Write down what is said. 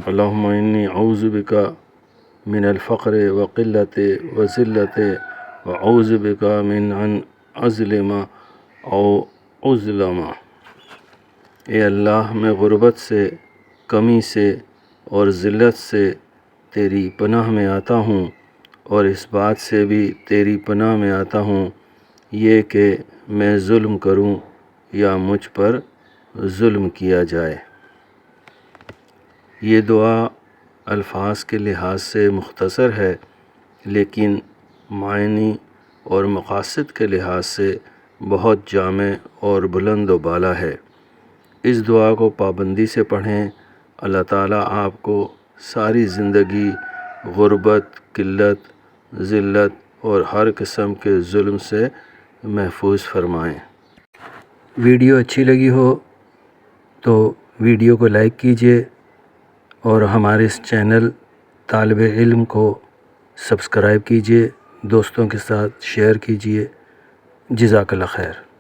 اللہم انی اعوذ بک من الفقر وقلت وذلت واعوذ بک من ان اظلم او اظلم۔ اے اللہ میں غربت سے، کمی سے اور ذلت سے تیری پناہ میں آتا ہوں، اور اس بات سے بھی تیری پناہ میں آتا ہوں یہ کہ میں ظلم کروں یا مجھ پر ظلم کیا جائے۔ یہ دعا الفاظ کے لحاظ سے مختصر ہے، لیکن معنی اور مقاصد کے لحاظ سے بہت جامع اور بلند و بالا ہے۔ اس دعا کو پابندی سے پڑھیں، اللہ تعالیٰ آپ کو ساری زندگی غربت، قلت، ذلت اور ہر قسم کے ظلم سے محفوظ فرمائیں۔ ویڈیو اچھی لگی ہو تو ویڈیو کو لائک کیجیے اور ہمارے اس چینل طالب علم کو سبسکرائب کیجیے، دوستوں کے ساتھ شیئر کیجیے۔ جزاک اللہ خیر۔